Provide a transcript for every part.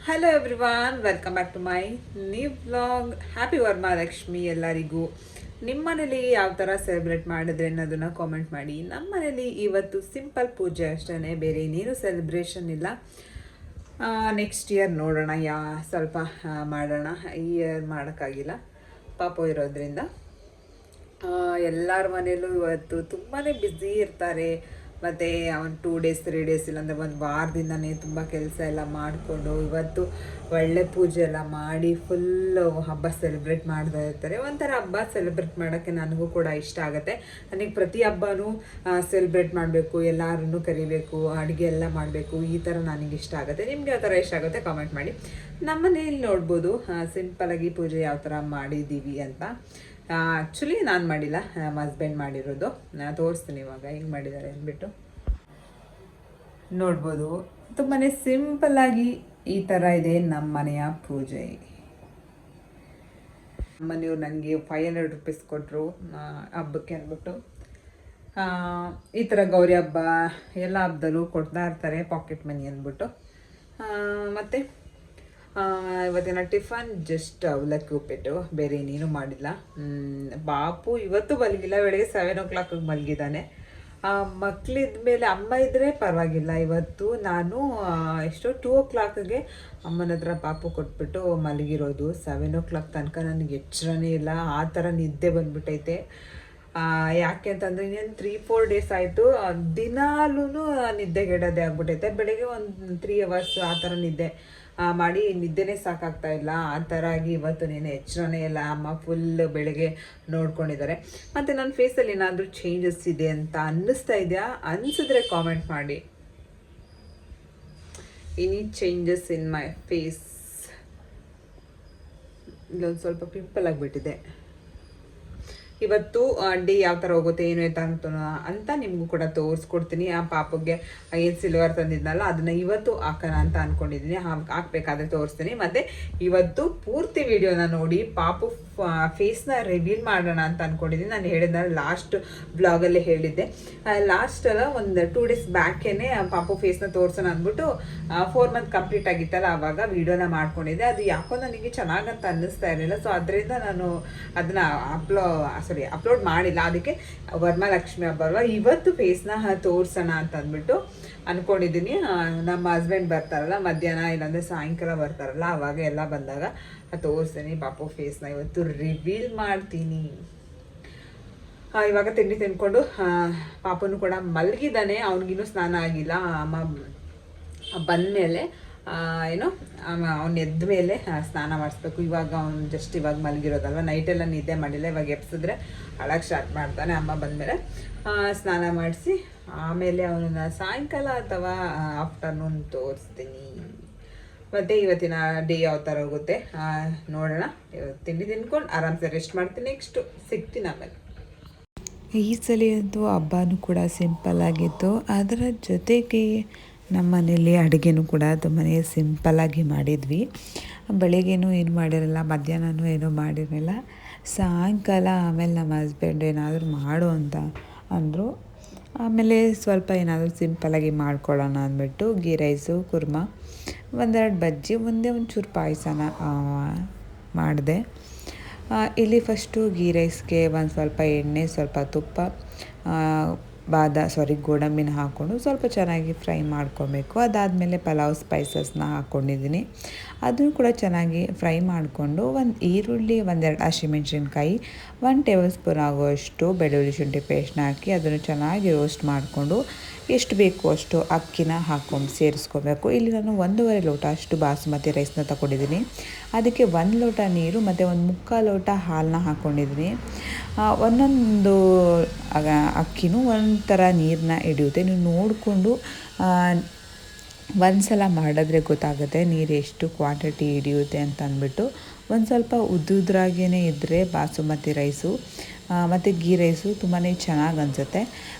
Hello everyone, welcome back to my new vlog. Happy Varamahalakshmi ಎಲ್ಲರಿಗೂ. ನಿಮ್ಮ ಮನೇಲಿ ಯಾವ ಥರ ಸೆಲೆಬ್ರೇಟ್ ಮಾಡಿದ್ರೆ ಅನ್ನೋದನ್ನು ಕಾಮೆಂಟ್ ಮಾಡಿ. ನಮ್ಮ ಮನೇಲಿ ಇವತ್ತು ಸಿಂಪಲ್ ಪೂಜೆ ಅಷ್ಟೇ, ಬೇರೆ ಇನ್ನೇನು ಸೆಲೆಬ್ರೇಷನ್ ಇಲ್ಲ. ನೆಕ್ಸ್ಟ್ ಇಯರ್ ನೋಡೋಣ, ಸ್ವಲ್ಪ ಮಾಡೋಣ. ಈ ಇಯರ್ ಮಾಡೋಕ್ಕಾಗಿಲ್ಲ, ಪಾಪ ಇರೋದ್ರಿಂದ. ಎಲ್ಲರ ಮನೇಲೂ ಇವತ್ತು ತುಂಬಾ ಬ್ಯುಸಿ ಇರ್ತಾರೆ. ಮತ್ತು ಒಂದು 2 ಡೇಸ್ 3 ಡೇಸ್ ಇಲ್ಲಾಂದರೆ ಒಂದು ವಾರದಿಂದನೇ ತುಂಬ ಕೆಲಸ ಎಲ್ಲ ಮಾಡಿಕೊಂಡು ಇವತ್ತು ಒಳ್ಳೆ ಪೂಜೆ ಎಲ್ಲ ಮಾಡಿ ಫುಲ್ಲು ಹಬ್ಬ ಸೆಲೆಬ್ರೇಟ್ ಮಾಡ್ತಾ ಇರ್ತಾರೆ. ಒಂಥರ ಹಬ್ಬ ಸೆಲೆಬ್ರೇಟ್ ಮಾಡೋಕ್ಕೆ ನನಗೂ ಕೂಡ ಇಷ್ಟ ಆಗುತ್ತೆ. ನನಗೆ ಪ್ರತಿ ಹಬ್ಬನೂ ಸೆಲೆಬ್ರೇಟ್ ಮಾಡಬೇಕು, ಎಲ್ಲರೂ ಕರಿಬೇಕು, ಅಡುಗೆ ಎಲ್ಲ ಮಾಡಬೇಕು, ಈ ಥರ ನನಗೆ ಇಷ್ಟ ಆಗುತ್ತೆ. ನಿಮ್ಗೆ ಯಾವ ಥರ ಇಷ್ಟ ಆಗುತ್ತೆ ಕಾಮೆಂಟ್ ಮಾಡಿ. ನಮ್ಮನೇಲಿ ನೋಡ್ಬೋದು ಸಿಂಪಲಾಗಿ ಪೂಜೆ ಯಾವ ಥರ ಮಾಡಿದ್ದೀವಿ ಅಂತ. ಆ್ಯಕ್ಚುಲಿ ನಾನು ಮಾಡಿಲ್ಲ, ನಮ್ಮ ಹಸ್ಬೆಂಡ್ ಮಾಡಿರೋದು. ನಾನು ತೋರಿಸ್ತೀನಿ ಇವಾಗ ಹೆಂಗೆ ಮಾಡಿದ್ದಾರೆ ಅಂದ್ಬಿಟ್ಟು. ನೋಡ್ಬೋದು ತುಂಬಾ ಸಿಂಪಲ್ಲಾಗಿ ಈ ಥರ ಇದೆ ನಮ್ಮ ಮನೆಯ ಪೂಜೆ. ಮನೆಯವ್ರು ನನಗೆ 500 ರೂಪೀಸ್ ಕೊಟ್ಟರು ಹಬ್ಬಕ್ಕೆ ಅಂದ್ಬಿಟ್ಟು. ಈ ಥರ ಗೌರಿ ಹಬ್ಬ ಎಲ್ಲ ಹಬ್ಬದಲ್ಲೂ ಕೊಡ್ತಾ ಇರ್ತಾರೆ ಪಾಕೆಟ್ ಮನಿ ಅಂದ್ಬಿಟ್ಟು. ಮತ್ತು ಇವತ್ತಿನ ಟಿಫನ್ ಜಸ್ಟ್ ಅವಲಕ್ಕಿ ಉಪ್ಪಿಟ್ಟು, ಬೇರೆ ಇನ್ನೇನು ಮಾಡಿಲ್ಲ. ಬಾಪು ಇವತ್ತು ಮಲಗಿಲ್ಲ, ಬೆಳಗ್ಗೆ 7 o'clock ಮಲಗಿದ್ದಾನೆ. ಮಕ್ಕಳಿದ್ದ ಮೇಲೆ ಅಮ್ಮ ಇದ್ದರೆ ಪರವಾಗಿಲ್ಲ. ಇವತ್ತು ನಾನು 2 o'clock ಅಮ್ಮನ ಹತ್ರ ಪಾಪು ಕೊಟ್ಬಿಟ್ಟು ಮಲಗಿರೋದು. 7 o'clock ತನಕ ನನಗೆ ಎಚ್ಚರನೇ ಇಲ್ಲ, ಆ ಥರ ನಿದ್ದೆ ಬಂದ್ಬಿಟ್ಟೈತೆ. ಯಾಕೆ ಅಂತಂದರೆ ಇನ್ನೇನು 3-4 ಡೇಸ್ ಆಯಿತು ದಿನಾಲೂ ನಿದ್ದೆಗೆಡೋದೇ ಆಗ್ಬಿಟ್ಟೈತೆ. ಬೆಳಗ್ಗೆ ಒಂದು 3 hours ಆ ಥರ ನಿದ್ದೆ ಮಾಡಿ ನಿದ್ದೆನೇ ಸಾಕಾಗ್ತಾ ಇಲ್ಲ. ಆ ಥರ ಆಗಿ ಇವತ್ತು ನೀನು ಎಚ್ಚರನೇ ಇಲ್ಲ. ಅಮ್ಮ ಫುಲ್ ಬೆಳಗ್ಗೆ ನೋಡ್ಕೊಂಡಿದ್ದಾರೆ. ಮತ್ತು ನನ್ನ ಫೇಸಲ್ಲಿ ಏನಾದರೂ ಚೇಂಜಸ್ ಇದೆ ಅಂತ ಅನ್ನಿಸ್ತಾ ಇದೆಯಾ? ಅನಿಸಿದ್ರೆ ಕಾಮೆಂಟ್ ಮಾಡಿ. Any changes in my face? ಇಲ್ಲೊಂದು ಸ್ವಲ್ಪ ಪಿಂಪಲ್ ಆಗಿಬಿಟ್ಟಿದೆ. ಇವತ್ತು ಡೇ ಯಾವ ಥರ ಹೋಗುತ್ತೆ ಏನು ಅಂತ ನಿಮಗೂ ಕೂಡ ತೋರಿಸ್ಕೊಡ್ತೀನಿ. ಆ ಪಾಪಗೆ ಏನು ಸಿಲ್ವರ್ ತಂದಿದ್ನಲ್ಲ ಅದನ್ನು ಇವತ್ತು ಹಾಕೋಣ ಅಂತ ಅಂದ್ಕೊಂಡಿದ್ದೀನಿ. ಹಾಕಬೇಕಾದ್ರೆ ತೋರಿಸ್ತೀನಿ. ಮತ್ತು ಇವತ್ತು ಪೂರ್ತಿ ವಿಡಿಯೋನ ನೋಡಿ ಪಾಪು ಫೇಸ್ನ ರಿವೀಲ್ ಮಾಡೋಣ ಅಂತ ಅಂದ್ಕೊಂಡಿದ್ದೀನಿ. ನಾನು ಹೇಳಿದ್ನಲ್ಲ ಲಾಸ್ಟ್ ಬ್ಲಾಗಲ್ಲೇ ಹೇಳಿದ್ದೆ. ಲಾಸ್ಟಲ್ಲ ಒಂದು 2 days ಬ್ಯಾಕೇನೆ ಪಾಪು ಫೇಸ್ನ ತೋರಿಸೋಣ ಅಂದ್ಬಿಟ್ಟು 4 month ಕಂಪ್ಲೀಟ್ ಆಗಿತ್ತಲ್ಲ, ಆವಾಗ ವಿಡಿಯೋನ ಮಾಡ್ಕೊಂಡಿದ್ದೆ. ಅದು ಯಾಕೋ ನನಗೆ ಚೆನ್ನಾಗಂತ ಅನ್ನಿಸ್ತಾ ಇರಲಿಲ್ಲ. ಸೊ ಅದರಿಂದ ನಾನು ಅದನ್ನು ಅಪ್ಲೋಡ್ ಮಾಡಿಲ್ಲ. ಅದಕ್ಕೆ ವರಮಹಾಲಕ್ಷ್ಮಿ ಹಬ್ಬ ಅಲ್ವಾ, ಇವತ್ತು ಫೇಸ್ನ ತೋರಿಸೋಣ ಅಂತ ಅಂದ್ಬಿಟ್ಟು ಅಂದ್ಕೊಂಡಿದ್ದೀನಿ. ನಮ್ಮ ಹಸ್ಬೆಂಡ್ ಬರ್ತಾರಲ್ಲ ಮಧ್ಯಾಹ್ನ ಇಲ್ಲಾಂದರೆ ಸಾಯಂಕಾಲ ಬರ್ತಾರಲ್ಲ, ಆವಾಗ ಎಲ್ಲ ಬಂದಾಗ ತೋರಿಸ್ತೀನಿ ಪಾಪು ಫೇಸ್ನ. ಇವತ್ತು ರಿವೀಲ್ ಮಾಡ್ತೀನಿ. ಇವಾಗ ತಿಂಡಿ ತಿನ್ಕೊಂಡು ಪಾಪನು ಕೂಡ ಮಲಗಿದ್ದಾನೆ. ಅವ್ನಿಗಿನ್ನೂ ಸ್ನಾನ ಆಗಿಲ್ಲ. ಅಮ್ಮ ಬಂದಮೇಲೆ ಅವ್ನು ಎದ್ದ ಮೇಲೆ ಸ್ನಾನ ಮಾಡಿಸ್ಬೇಕು. ಇವಾಗ ಅವ್ನು ಜಸ್ಟ್ ಇವಾಗ ಮಲಗಿರೋದಲ್ವ, ನೈಟೆಲ್ಲ ನಿದ್ದೆ ಮಾಡಿಲ್ಲ. ಇವಾಗ ಎಪ್ಸಿದ್ರೆ ಅಳಕ್ಕೆ ಸ್ಟಾರ್ಟ್ ಮಾಡ್ತಾನೆ. ಅಮ್ಮ ಬಂದಮೇಲೆ ಸ್ನಾನ ಮಾಡಿಸಿ ಆಮೇಲೆ ಅವನನ್ನ ಸಾಯಂಕಾಲ ಅಥವಾ ಆಫ್ಟರ್ನೂನ್ ತೋರಿಸ್ತೀನಿ. ಮತ್ತು ಇವತ್ತಿನ ಡೇ ಯಾವ ಥರ ಹೋಗುತ್ತೆ ನೋಡೋಣ. ತಿಂಡಿ ತಿನ್ಕೊಂಡು ಆರಾಮ್ಸೆ ರೆಸ್ಟ್ ಮಾಡ್ತೀನಿ. ನೆಕ್ಸ್ಟು ಸಿಗ್ತೀನಿ ಆಮೇಲೆ. ಈ ಸಲ ಅಂತೂ ಹಬ್ಬನೂ ಕೂಡ ಸಿಂಪಲ್ಲಾಗಿತ್ತು. ಅದರ ಜೊತೆಗೆ ನಮ್ಮ ಮನೇಲಿ ಅಡುಗೆನೂ ಕೂಡ ತುಂಬಾ ಸಿಂಪಲ್ಲಾಗಿ ಮಾಡಿದ್ವಿ. ಬೆಳಿಗ್ಗೆನೂ ಏನು ಮಾಡಿರಲ್ಲ, ಮಧ್ಯಾಹ್ನನೂ ಏನೂ ಮಾಡಿರಲಿಲ್ಲ. ಸಾಯಂಕಾಲ ಆಮೇಲೆ ನಮ್ಮ ಹಸ್ಬೆಂಡ್ ಏನಾದರೂ ಮಾಡು ಅಂತ ಅಂದರು. ಆಮೇಲೆ ಸ್ವಲ್ಪ ಏನಾದರೂ ಸಿಂಪಲ್ಲಾಗಿ ಮಾಡ್ಕೊಳ್ಳೋಣ ಅಂದ್ಬಿಟ್ಟು ಗೀ ರೈಸು, ಕುರ್ಮಾ, 1-2 ಬಜ್ಜಿ, ಒಂಚೂರು ಪಾಯಸನ ಮಾಡಿದೆ. ಇಲ್ಲಿ ಫಸ್ಟು ಗೀ ರೈಸ್ಗೆ ಒಂದು ಸ್ವಲ್ಪ ಎಣ್ಣೆ, ಸ್ವಲ್ಪ ತುಪ್ಪ, ಗೋಡಂಬಿನ ಹಾಕ್ಕೊಂಡು ಸ್ವಲ್ಪ ಚೆನ್ನಾಗಿ ಫ್ರೈ ಮಾಡ್ಕೊಬೇಕು. ಅದಾದಮೇಲೆ ಪಲಾವ್ ಸ್ಪೈಸಸ್ನ ಹಾಕ್ಕೊಂಡಿದ್ದೀನಿ. ಅದನ್ನು ಕೂಡ ಚೆನ್ನಾಗಿ ಫ್ರೈ ಮಾಡಿಕೊಂಡು ಒಂದು ಈರುಳ್ಳಿ, 1-2 ಹಸಿಮೆಣ್ಸಿನ್ಕಾಯಿ, 1 ಟೇಬಲ್ ಸ್ಪೂನ್ ಆಗುವಷ್ಟು ಬೆಳ್ಳುಳ್ಳಿ ಶುಂಠಿ ಪೇಸ್ಟ್ನ ಹಾಕಿ ಅದನ್ನು ಚೆನ್ನಾಗಿ ರೋಸ್ಟ್ ಮಾಡಿಕೊಂಡು ಎಷ್ಟು ಬೇಕು ಅಷ್ಟು ಅಕ್ಕಿನ ಹಾಕ್ಕೊಂಡು ಸೇರಿಸ್ಕೋಬೇಕು. ಇಲ್ಲಿ ನಾನು 1.5 ಲೋಟ ಅಷ್ಟು ಬಾಸುಮತಿ ರೈಸ್ನ ತಗೊಂಡಿದ್ದೀನಿ. ಅದಕ್ಕೆ 1 ಲೋಟ ನೀರು ಮತ್ತು 1/4 ಲೋಟ ಹಾಲನ್ನ ಹಾಕ್ಕೊಂಡಿದ್ದೀನಿ. ಒಂದೊಂದು ಅಕ್ಕಿನೂ ಒಂಥರ ನೀರನ್ನ ಹಿಡಿಯುತ್ತೆ. ನೀವು ನೋಡಿಕೊಂಡು ಒಂದು ಸಲ ಮಾಡಿದ್ರೆ ಗೊತ್ತಾಗುತ್ತೆ ನೀರು ಎಷ್ಟು ಕ್ವಾಂಟಿಟಿ ಹಿಡಿಯುತ್ತೆ ಅಂತ ಅಂದ್ಬಿಟ್ಟು. ಒಂದು ಸ್ವಲ್ಪ ಉದ್ದುದ್ರಾಗೇ ಇದ್ದರೆ ಬಾಸುಮತಿ ರೈಸು ಮತ್ತು ಗೀ ರೈಸು ತುಂಬಾ ಚೆನ್ನಾಗಿ ಅನಿಸುತ್ತೆ.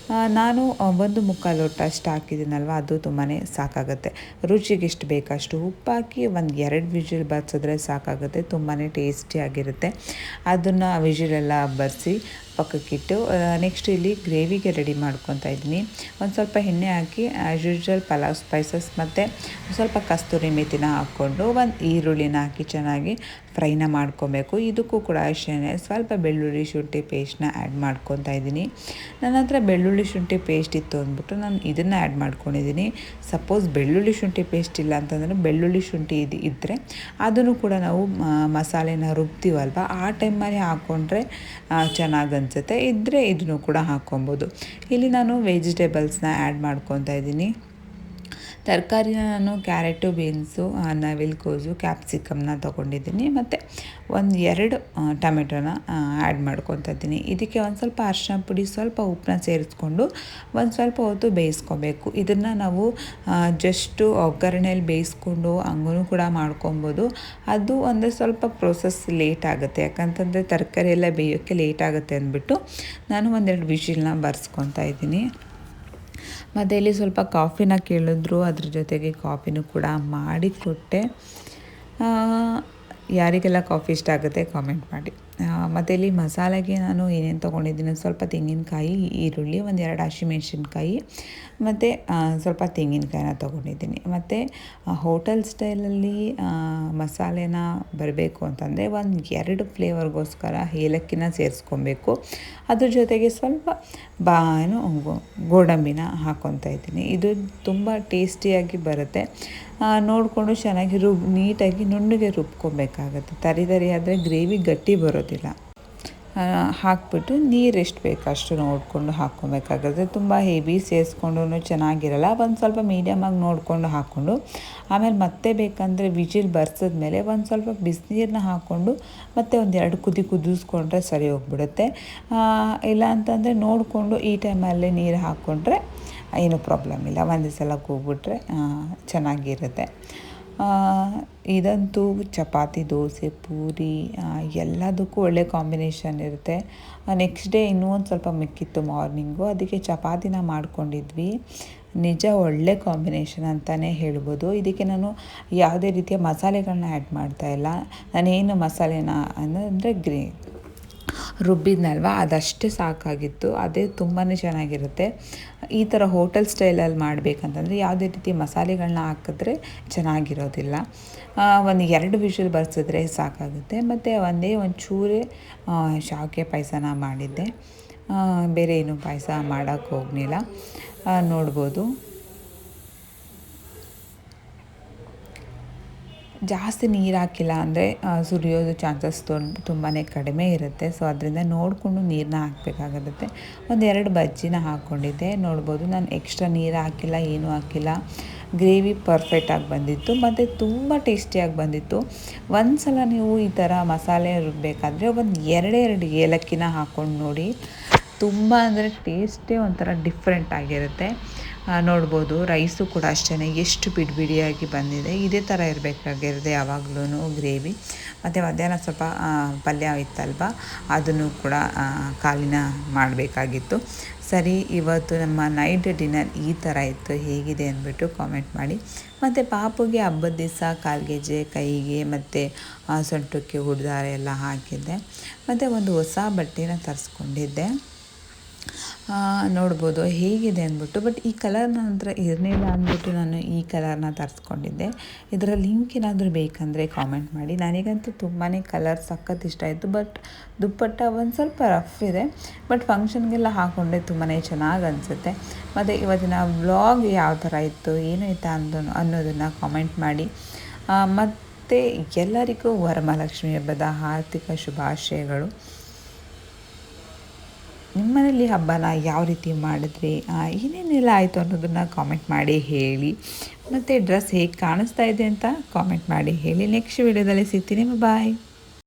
ನಾನು 1/4 ಲೋಟ ಅಷ್ಟು ಹಾಕಿದ್ದೀನಲ್ವ, ಅದು ತುಂಬಾ ಸಾಕಾಗುತ್ತೆ. ರುಚಿಗೆ ಎಷ್ಟು ಬೇಕಷ್ಟು ಉಪ್ಪು ಹಾಕಿ 1-2 ವಿಜಿಲ್ ಬರ್ಸಿದ್ರೆ ಸಾಕಾಗುತ್ತೆ. ತುಂಬಾ ಟೇಸ್ಟಿಯಾಗಿರುತ್ತೆ. ಅದನ್ನು ವಿಜಿಲೆಲ್ಲ ಬರ್ಸಿ ಪಕ್ಕಕ್ಕಿಟ್ಟು ನೆಕ್ಸ್ಟ್ ಇಲ್ಲಿ ಗ್ರೇವಿಗೆ ರೆಡಿ ಮಾಡ್ಕೊತಾ ಇದ್ದೀನಿ. ಒಂದು ಸ್ವಲ್ಪ ಎಣ್ಣೆ ಹಾಕಿ ಆ್ಯಸ್ ಯೂಶ್ವಲ್ ಪಲಾವ್ ಸ್ಪೈಸಸ್ ಮತ್ತು ಸ್ವಲ್ಪ ಕಸ್ತೂರಿ ಮೆಥಿನ ಹಾಕ್ಕೊಂಡು ಒಂದು ಈರುಳ್ಳಿನ ಹಾಕಿ ಚೆನ್ನಾಗಿ ಫ್ರೈನ ಮಾಡ್ಕೊಬೇಕು. ಇದಕ್ಕೂ ಕೂಡ ಅಷ್ಟೇ ಸ್ವಲ್ಪ ಬೆಳ್ಳುಳ್ಳಿ ಶುಂಠಿ ಪೇಸ್ಟ್ನ ಆ್ಯಡ್ ಮಾಡ್ಕೊತಾ ಇದ್ದೀನಿ. ನನ್ನ ಹತ್ರ ಬೆಳ್ಳುಳ್ಳಿ ಶುಂಠಿ ಪೇಸ್ಟ್ ಇತ್ತು ಅಂದ್ಬಿಟ್ಟು ನಾನು ಇದನ್ನು ಆ್ಯಡ್ ಮಾಡ್ಕೊಂಡಿದ್ದೀನಿ. ಸಪೋಸ್ ಬೆಳ್ಳುಳ್ಳಿ ಶುಂಠಿ ಪೇಸ್ಟ್ ಇಲ್ಲ ಅಂತಂದರೆ ಬೆಳ್ಳುಳ್ಳಿ ಶುಂಠಿ ಇದ್ದರೆ ಅದನ್ನು ಕೂಡ ನಾವು ಮಸಾಲೆನ ರುಬ್ತೀವಲ್ವ ಆ ಟೈಮಲ್ಲಿ ಹಾಕ್ಕೊಂಡ್ರೆ ಚೆನ್ನಾಗಿ ಅನಿಸುತ್ತೆ. ಇದ್ದರೆ ಇದನ್ನು ಕೂಡ ಹಾಕ್ಕೊಬೋದು. ಇಲ್ಲಿ ನಾನು ವೆಜಿಟೇಬಲ್ಸ್ನ ಆ್ಯಡ್ ಮಾಡ್ಕೊತಾ ಇದ್ದೀನಿ. ತರಕಾರಿನ ನಾನು ಕ್ಯಾರೆಟು, ಬೀನ್ಸು, ನವಿಲುಕೋಸು, ಕ್ಯಾಪ್ಸಿಕಮ್ನ ತೊಗೊಂಡಿದ್ದೀನಿ ಮತ್ತು 1-2 ಟೊಮೆಟೊನ ಆ್ಯಡ್ ಮಾಡ್ಕೊತಾ ಇದ್ದೀನಿ. ಇದಕ್ಕೆ ಒಂದು ಸ್ವಲ್ಪ ಅರಿಶಿನ ಪುಡಿ, ಸ್ವಲ್ಪ ಉಪ್ಪನ್ನ ಸೇರಿಸ್ಕೊಂಡು ಒಂದು ಸ್ವಲ್ಪ ಹೊತ್ತು ಬೇಯಿಸ್ಕೊಬೇಕು. ಇದನ್ನು ನಾವು ಜಸ್ಟು ಒಗ್ಗರಣೆಯಲ್ಲಿ ಬೇಯಿಸ್ಕೊಂಡು ಹಂಗೂ ಕೂಡ ಮಾಡ್ಕೊಬೋದು. ಅದು ಅಂದರೆ ಸ್ವಲ್ಪ ಪ್ರೊಸೆಸ್ ಲೇಟ್ ಆಗುತ್ತೆ, ಯಾಕಂತಂದರೆ ತರಕಾರಿ ಎಲ್ಲ ಬೇಯೋಕ್ಕೆ ಲೇಟ್ ಆಗುತ್ತೆ ಅಂದ್ಬಿಟ್ಟು ನಾನು 1-2 ವಿಷಿಲ್ನ ಬರ್ಸ್ಕೊತಾ ಇದ್ದೀನಿ. ಮತ್ತು ಇಲ್ಲಿ ಸ್ವಲ್ಪ ಕಾಫಿನ ಕೇಳಿದ್ರು, ಅದ್ರ ಜೊತೆಗೆ ಕಾಫಿನೂ ಕೂಡ ಮಾಡಿಕೊಟ್ಟೆ. ಯಾರಿಗೆಲ್ಲ ಕಾಫಿ ಇಷ್ಟ ಆಗುತ್ತೆ ಕಾಮೆಂಟ್ ಮಾಡಿ. ಮತ್ತು ಇಲ್ಲಿ ಮಸಾಲೆಗೆ ನಾನು ಏನೇನು ತೊಗೊಂಡಿದ್ದೀನಿ, ಸ್ವಲ್ಪ ತೆಂಗಿನಕಾಯಿ, ಈರುಳ್ಳಿ, 1-2 ಹಸಿಮೆಣ್ಸಿನ್ಕಾಯಿ ಮತ್ತು ಸ್ವಲ್ಪ ತೆಂಗಿನಕಾಯಿನ ತೊಗೊಂಡಿದ್ದೀನಿ. ಮತ್ತು ಹೋಟೆಲ್ ಸ್ಟೈಲಲ್ಲಿ ಮಸಾಲೆನ ಬರಬೇಕು ಅಂತಂದರೆ 1-2 ಫ್ಲೇವರ್ಗೋಸ್ಕರ ಏಲಕ್ಕಿನ ಸೇರಿಸ್ಕೊಬೇಕು. ಅದ್ರ ಜೊತೆಗೆ ಸ್ವಲ್ಪ ಗೋಡಂಬಿನ ಹಾಕ್ಕೊತಾ ಇದ್ದೀನಿ. ಇದು ತುಂಬ ಟೇಸ್ಟಿಯಾಗಿ ಬರುತ್ತೆ. ನೋಡಿಕೊಂಡು ಚೆನ್ನಾಗಿ ನೀಟಾಗಿ ನುಣ್ಣಗೆ ರುಬ್ಕೊಬೇಕಾಗತ್ತೆ. ತರಿ ಆದರೆ ಗ್ರೇವಿ ಗಟ್ಟಿ ಬರೋದಿಲ್ಲ. ಹಾಕ್ಬಿಟ್ಟು ನೀರು ಎಷ್ಟು ಬೇಕು ಅಷ್ಟು ನೋಡಿಕೊಂಡು ಹಾಕ್ಕೊಬೇಕಾಗುತ್ತೆ. ತುಂಬ ಹೆವಿ ಸೇರಿಸ್ಕೊಂಡು ಚೆನ್ನಾಗಿರಲ್ಲ. ಒಂದು ಸ್ವಲ್ಪ ಮೀಡಿಯಮಾಗಿ ನೋಡಿಕೊಂಡು ಹಾಕ್ಕೊಂಡು ಆಮೇಲೆ ಮತ್ತೆ ಬೇಕಂದರೆ ವಿಜಿಲ್ ಬರ್ಸಿದ್ಮೇಲೆ ಒಂದು ಸ್ವಲ್ಪ ಬಿಸಿನೀರನ್ನ ಹಾಕ್ಕೊಂಡು ಮತ್ತೆ 1-2 ಕುದಿಸ್ಕೊಂಡ್ರೆ ಸರಿ ಹೋಗ್ಬಿಡುತ್ತೆ. ಇಲ್ಲ ಅಂತಂದರೆ ನೋಡಿಕೊಂಡು ಈ ಟೈಮಲ್ಲೇ ನೀರು ಹಾಕ್ಕೊಂಡ್ರೆ ಏನೂ ಪ್ರಾಬ್ಲಮ್ ಇಲ್ಲ. ಒಂದೇ ಸಲ ಕೂಗ್ಬಿಟ್ರೆ ಚೆನ್ನಾಗಿರುತ್ತೆ. ಇದಂತೂ ಚಪಾತಿ, ದೋಸೆ, ಪೂರಿ ಎಲ್ಲದಕ್ಕೂ ಒಳ್ಳೆ ಕಾಂಬಿನೇಷನ್ ಇರುತ್ತೆ. ನೆಕ್ಸ್ಟ್ ಡೇ ಇನ್ನೂ ಒಂದು ಸ್ವಲ್ಪ ಮಿಕ್ಕಿತ್ತು ಮಾರ್ನಿಂಗು, ಅದಕ್ಕೆ ಚಪಾತಿನ ಮಾಡ್ಕೊಂಡಿದ್ವಿ. ನಿಜ ಒಳ್ಳೆ ಕಾಂಬಿನೇಷನ್ ಅಂತಲೇ ಹೇಳ್ಬೋದು. ಇದಕ್ಕೆ ನಾನು ಯಾವುದೇ ರೀತಿಯ ಮಸಾಲೆಗಳನ್ನ ಆ್ಯಡ್ ಮಾಡ್ತಾಯಿಲ್ಲ. ನಾನೇನು ಮಸಾಲೆನ ಅಂದರೆ ರುಬ್ಬಿದ್ನಲ್ವ ಅದಷ್ಟೇ ಸಾಕಾಗಿತ್ತು. ಅದೇ ತುಂಬಾ ಚೆನ್ನಾಗಿರುತ್ತೆ. ಈ ಥರ ಹೋಟೆಲ್ ಸ್ಟೈಲಲ್ಲಿ ಮಾಡಬೇಕಂತಂದರೆ ಯಾವುದೇ ರೀತಿ ಮಸಾಲೆಗಳನ್ನ ಹಾಕಿದ್ರೆ ಚೆನ್ನಾಗಿರೋದಿಲ್ಲ. 1-2 ವಿಷಲ್ ಬರ್ಸಿದ್ರೆ ಸಾಕಾಗುತ್ತೆ. ಮತ್ತು ಒಂಚೂರೇ ಶಾವಿಗೆ ಪಾಯಸನ ಮಾಡಿದ್ದೆ, ಬೇರೆ ಏನು ಪಾಯಸ ಮಾಡೋಕ್ಕೆ ಹೋಗಲಿಲ್ಲ. ನೋಡ್ಬೋದು ಜಾಸ್ತಿ ನೀರು ಹಾಕಿಲ್ಲ ಅಂದರೆ ಸುರಿಯೋದು ಚಾನ್ಸಸ್ ತುಂಬಾ ಕಡಿಮೆ ಇರುತ್ತೆ. ಸೊ ಅದರಿಂದ ನೋಡಿಕೊಂಡು ನೀರನ್ನ ಹಾಕಬೇಕಾಗಿರುತ್ತೆ. 1-2 ಬಜ್ಜಿನ ಹಾಕ್ಕೊಂಡಿದ್ದೆ. ನೋಡ್ಬೋದು ನಾನು ಎಕ್ಸ್ಟ್ರಾ ನೀರು ಹಾಕಿಲ್ಲ, ಏನೂ ಹಾಕಿಲ್ಲ. ಗ್ರೇವಿ ಪರ್ಫೆಕ್ಟಾಗಿ ಬಂದಿತ್ತು ಮತ್ತು ತುಂಬ ಟೇಸ್ಟಿಯಾಗಿ ಬಂದಿತ್ತು. ಒಂದು ಸಲ ನೀವು ಈ ಥರ ಮಸಾಲೆ ರುಬ್ಬಬೇಕಾದ್ರೆ 2 ಏಲಕ್ಕಿನ ಹಾಕ್ಕೊಂಡು ನೋಡಿ. ತುಂಬ ಅಂದರೆ ಟೇಸ್ಟೇ ಒಂಥರ ಡಿಫ್ರೆಂಟ್ ಆಗಿರುತ್ತೆ. ನೋಡ್ಬೋದು ರೈಸು ಕೂಡ ಅಷ್ಟೇ ಎಷ್ಟು ಬಿಡಿಯಾಗಿ ಬಂದಿದೆ. ಇದೇ ಥರ ಇರಬೇಕಾಗಿರುತ್ತೆ ಯಾವಾಗಲೂ ಗ್ರೇವಿ. ಮತ್ತು ಮಧ್ಯಾಹ್ನ ಸ್ವಲ್ಪ ಪಲ್ಯ ಇತ್ತಲ್ವ ಅದನ್ನು ಕೂಡ ಕಾಲಿನ ಮಾಡಬೇಕಾಗಿತ್ತು. ಸರಿ, ಇವತ್ತು ನಮ್ಮ ನೈಟ್ ಡಿನ್ನರ್ ಈ ಥರ ಇತ್ತು. ಹೇಗಿದೆ ಅಂದ್ಬಿಟ್ಟು ಕಾಮೆಂಟ್ ಮಾಡಿ. ಮತ್ತು ಪಾಪುಗೆ ಹಬ್ಬದ ದಿವಸ ಕಾಲ್ಗೆಜ್ಜೆ, ಕೈಗೆ ಮತ್ತು ಸೊಂಟಕ್ಕೆ ಉಡ್ದಾರ ಎಲ್ಲ ಹಾಕಿದ್ದೆ. ಮತ್ತು ಒಂದು ಹೊಸ ಬಟ್ಟೆನ ತರಿಸ್ಕೊಂಡಿದ್ದೆ. ನೋಡ್ಬೋದು ಹೇಗಿದೆ ಅಂದ್ಬಿಟ್ಟು. ಬಟ್ ಈ ಕಲರ್ ನನ್ನ ಹತ್ರ ಇರಲಿಲ್ಲ ಅಂದ್ಬಿಟ್ಟು ನಾನು ಈ ಕಲರ್ನ ತರಿಸ್ಕೊಂಡಿದ್ದೆ. ಇದರ ಲಿಂಕ್ ಏನಾದರೂ ಬೇಕಂದರೆ ಕಾಮೆಂಟ್ ಮಾಡಿ. ನನಗಂತೂ ತುಂಬಾ ಕಲರ್ ಸಖತ್ ಇಷ್ಟ ಆಯಿತು. ಬಟ್ ದುಪ್ಪಟ್ಟ ಒಂದು ಸ್ವಲ್ಪ ರಫ್ ಇದೆ. ಬಟ್ ಫಂಕ್ಷನ್ಗೆಲ್ಲ ಹಾಕ್ಕೊಂಡ್ರೆ ತುಂಬಾ ಚೆನ್ನಾಗಿ ಅನಿಸುತ್ತೆ. ಮತ್ತು ಇವತ್ತಿನ ವ್ಲಾಗ್ ಯಾವ ಥರ ಇತ್ತು, ಏನು ಇತ್ತಾ ಅನ್ನೋದನ್ನು ಕಾಮೆಂಟ್ ಮಾಡಿ. ಮತ್ತು ಎಲ್ಲರಿಗೂ ವರಮಹಾಲಕ್ಷ್ಮಿ ಹಬ್ಬದ ಆರ್ಥಿಕ ಶುಭಾಶಯಗಳು. ನಿಮ್ಮನೇಲಿ ಹಬ್ಬನ ಯಾವ ರೀತಿ ಮಾಡಿದ್ರಿ, ಏನೇನೆಲ್ಲ ಆಯಿತು ಅನ್ನೋದನ್ನು ಕಾಮೆಂಟ್ ಮಾಡಿ ಹೇಳಿ. ಮತ್ತು ಡ್ರೆಸ್ ಹೇಗೆ ಕಾಣಿಸ್ತಾ ಇದೆ ಅಂತ ಕಾಮೆಂಟ್ ಮಾಡಿ ಹೇಳಿ. ನೆಕ್ಸ್ಟ್ ವಿಡಿಯೋದಲ್ಲಿ ಸಿಗ್ತೀನಿ. ಬಾಯ್.